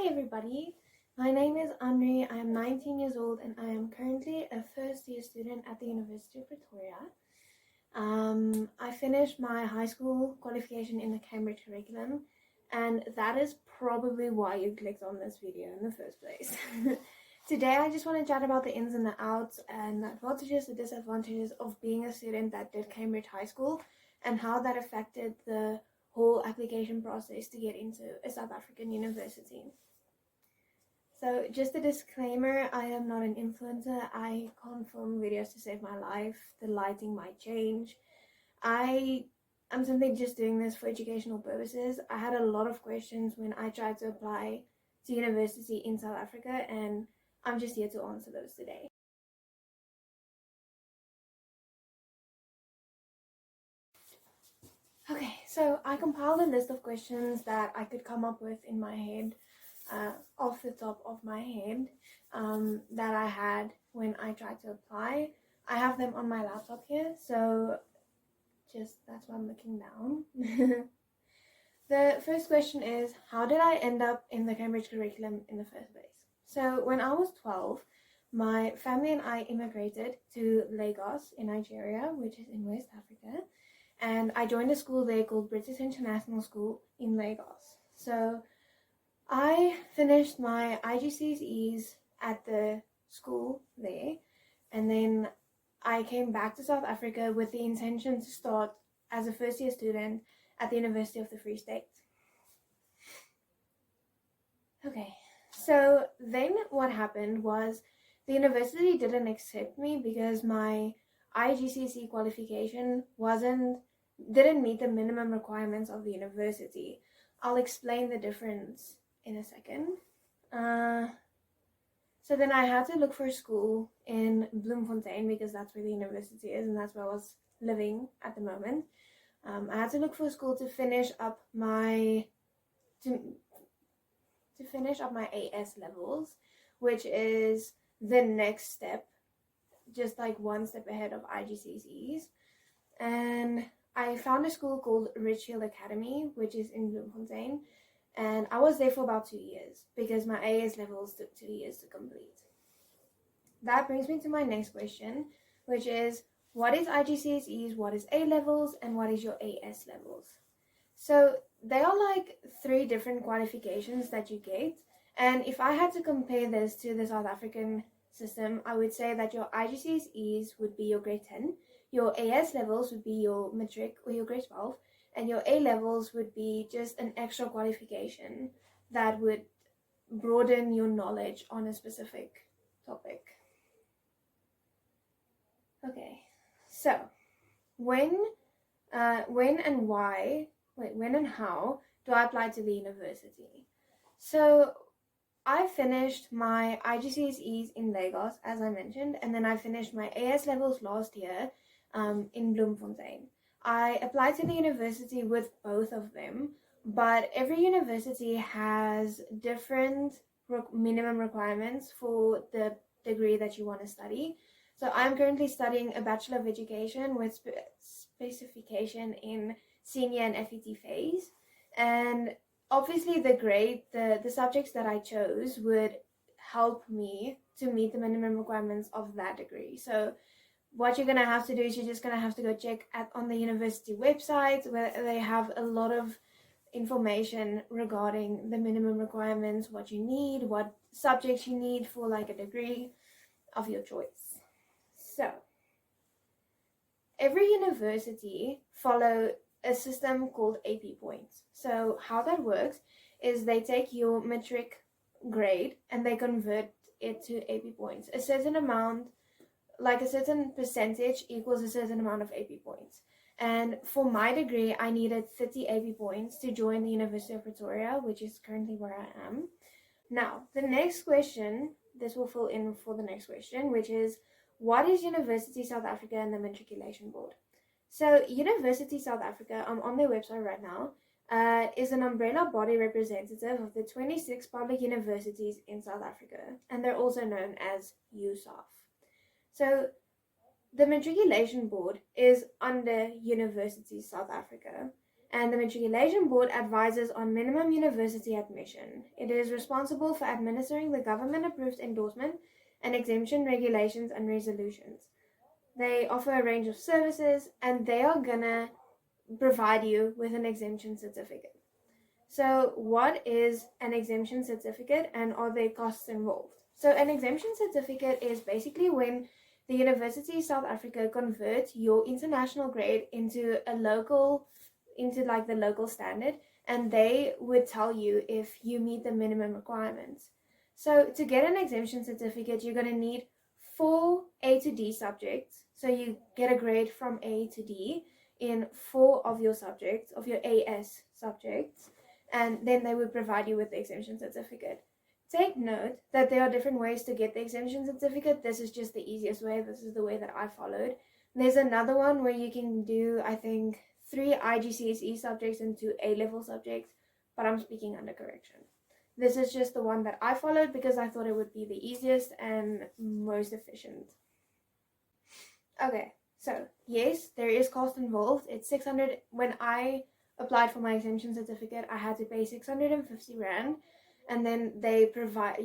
Hi everybody, my name is Anri. I am 19 years old and I am currently a first year student at the University of Pretoria. I finished my high school qualification in the Cambridge curriculum, and that is probably why you clicked on this video in the first place. Today I just want to chat about the ins and the outs and the advantages and disadvantages of being a student that did Cambridge High School and how that affected the whole application process to get into a South African university. So just a disclaimer, I am not an influencer. I can't film videos to save my life. The lighting might change. I'm simply just doing this for educational purposes. I had a lot of questions when I tried to apply to university in South Africa, and I'm just here to answer those today. Okay, so I compiled a list of questions that I could come up with in my head, off the top of my head, that I had when I tried to apply. I have them on my laptop here, so that's why I'm looking down. The first question is, how did I end up in the Cambridge curriculum in the first place? So when I was 12, my family and I immigrated to Lagos in Nigeria, which is in West Africa. And I joined a school there called British International School in Lagos. So I finished my IGCSEs at the school there, and then I came back to South Africa with the intention to start as a first year student at the University of the Free State. Okay, so then what happened was the university didn't accept me because my IGCSE qualification didn't meet the minimum requirements of the university. I'll explain the difference in a second. So then I had to look for a school in Bloemfontein because that's where the university is and that's where I was living at the moment. I had to look for a school to finish up my AS levels, which is the next step, just like one step ahead of IGCSEs. And I found a school called Richfield Academy, which is in Bloemfontein, and I was there for about 2 years because my AS levels took 2 years to complete. That brings me to my next question, which is, what is IGCSEs, what is A levels, and what is your AS levels? So they are like 3 different qualifications that you get, and if I had to compare this to the South African system, I would say that your IGCSEs would be your grade 10, your AS levels would be your matric or your grade 12, and your A levels would be just an extra qualification that would broaden your knowledge on a specific topic. Okay, so when and how do I apply to the university? So I finished my IGCSEs in Lagos, as I mentioned, and then I finished my AS levels last year in Bloemfontein. I applied to the university with both of them, but every university has different minimum requirements for the degree that you want to study. So I'm currently studying a Bachelor of Education with specification in senior and FET phase, and obviously the subjects that I chose would help me to meet the minimum requirements of that degree. So what you're going to have to do is you're just going to have to go check on the university website where they have a lot of information regarding the minimum requirements, what you need, what subjects you need for like a degree of your choice. So every university follow a system called AP points. So how that works is they take your matric grade and they convert it to AP points. A certain amount, like a certain percentage, equals a certain amount of AP points. And for my degree, I needed 30 AP points to join the University of Pretoria, which is currently where I am. Now, the next question, this will fill in for the next question, which is, what is University South Africa and the Matriculation Board? So University South Africa, I'm on their website right now, is an umbrella body representative of the 26 public universities in South Africa, and they're also known as USAF. So the Matriculation Board is under University South Africa, and the Matriculation Board advises on minimum university admission. It is responsible for administering the government-approved endorsement and exemption regulations and resolutions. They offer a range of services, and they are gonna provide you with an exemption certificate. So what is an exemption certificate, and are there costs involved? So an exemption certificate is basically when the University of South Africa converts your international grade into like the local standard, and they would tell you if you meet the minimum requirements. So to get an exemption certificate, you're going to need 4 A to D subjects. So you get a grade from A to D in 4 of your subjects, of your AS subjects, and then they would provide you with the exemption certificate. Take note that there are different ways to get the exemption certificate. This is just the easiest way. This is the way that I followed. There's another one where you can do, I think, 3 IGCSE subjects and 2 A-level subjects, but I'm speaking under correction. This is just the one that I followed because I thought it would be the easiest and most efficient. Okay, so yes, there is cost involved. It's 600. When I applied for my exemption certificate, I had to pay 650 Rand, and then they provide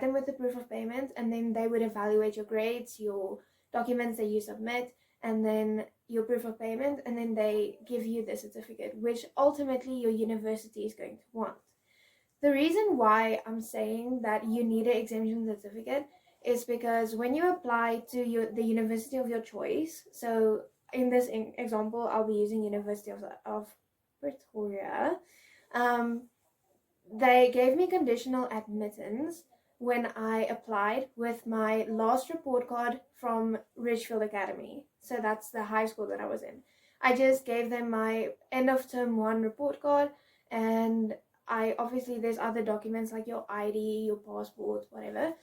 them with the proof of payment, and then they would evaluate your grades, your documents that you submit, and then your proof of payment, and then they give you the certificate, which ultimately your university is going to want. The reason why I'm saying that you need an exemption certificate is because when you apply to the university of your choice, so in this example, I'll be using University of Pretoria, they gave me conditional admittance when I applied with my last report card from Ridgefield Academy. So that's the high school that I was in. I just gave them my end of term 1 report card, and obviously there's other documents like your ID, your passport, whatever.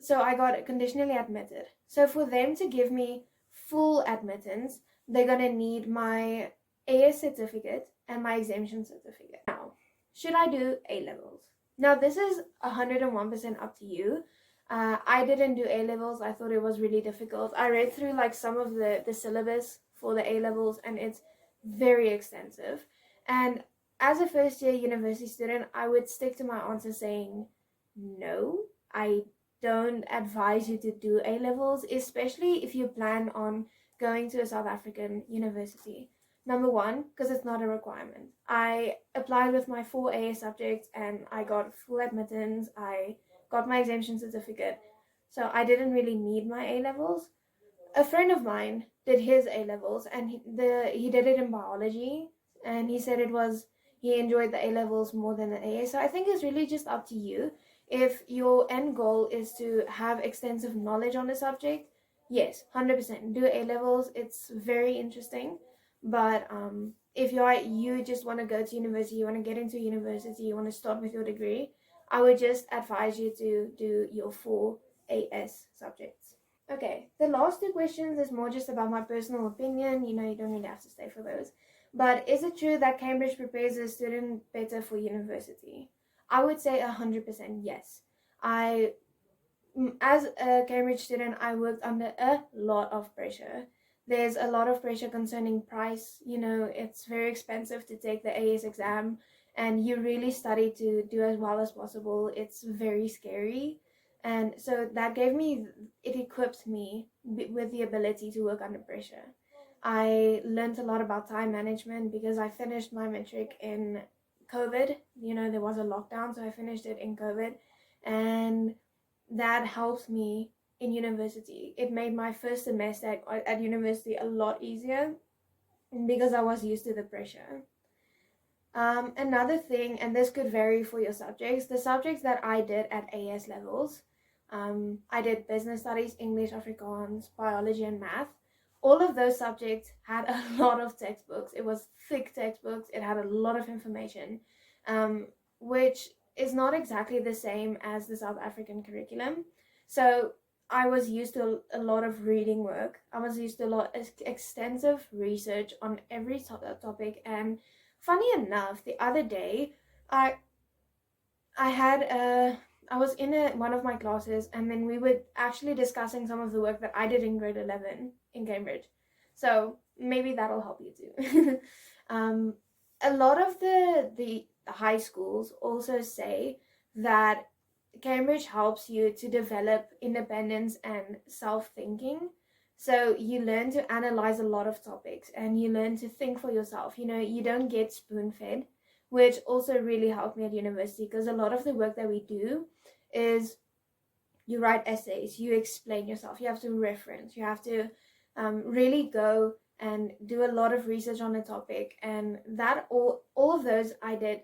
So I got conditionally admitted. So for them to give me full admittance, they're gonna need my AS certificate and my exemption certificate. Now, should I do A-levels? Now, this is 101% up to you. I didn't do A-levels. I thought it was really difficult. I read through like some of the syllabus for the A-levels, and it's very extensive. And as a first-year university student, I would stick to my answer saying, no, I don't advise you to do A-levels, especially if you plan on going to a South African university. Number one, because it's not a requirement. I applied with my 4 A subjects and I got full admittance. I got my exemption certificate. So I didn't really need my A-levels. A friend of mine did his A-levels, and he did it in biology, and he said he enjoyed the A-levels more than the AA. So I think it's really just up to you. If your end goal is to have extensive knowledge on the subject, yes, 100% do A-levels. It's very interesting. But if you just want to go to university, you want to get into university, you want to start with your degree, I would just advise you to do your 4 AS subjects. Okay, the last 2 questions is more just about my personal opinion. You don't really have to stay for those. But is it true that Cambridge prepares a student better for university? I would say 100% yes. As a Cambridge student, I worked under a lot of pressure. There's a lot of pressure concerning price. It's very expensive to take the AS exam, and you really study to do as well as possible. It's very scary. And so it equipped me with the ability to work under pressure. I learned a lot about time management because I finished my matric in COVID. There was a lockdown, so I finished it in COVID, and that helped me in university. It made my first semester at university a lot easier because I was used to the pressure. Another thing, and this could vary for your subjects, the subjects that I did at AS levels, I did business studies, English, Afrikaans, biology, and math. All of those subjects had a lot of textbooks. It was thick textbooks. It had a lot of information, which is not exactly the same as the South African curriculum. So I was used to a lot of reading work. I was used to a lot of extensive research on every topic. And funny enough, the other day, I was in one of my classes, and then we were actually discussing some of the work that I did in grade 11 in Cambridge. So maybe that'll help you too. A lot of the high schools also say that Cambridge helps you to develop independence and self-thinking. So you learn to analyze a lot of topics and you learn to think for yourself. You don't get spoon-fed, which also really helped me at university, because a lot of the work that we do is you write essays, you explain yourself, you have to reference, you have to really go and do a lot of research on the topic, and that all of those I did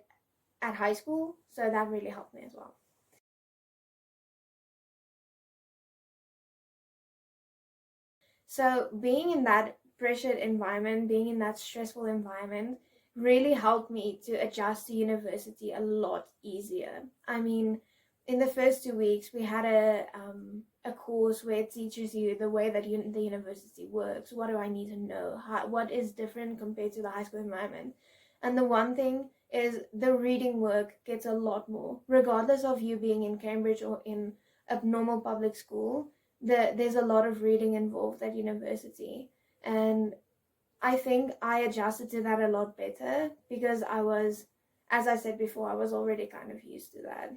at high school, so that really helped me as well. So being in that pressured environment, being in that stressful environment, really helped me to adjust to university a lot easier. I mean, in the first 2 weeks, we had a course where it teaches you the way that the university works. What do I need to know? What is different compared to the high school environment? And the one thing is the reading work gets a lot more, regardless of you being in Cambridge or in a normal public school. There's a lot of reading involved at university, and I think I adjusted to that a lot better because I was, as I said before, I was already kind of used to that.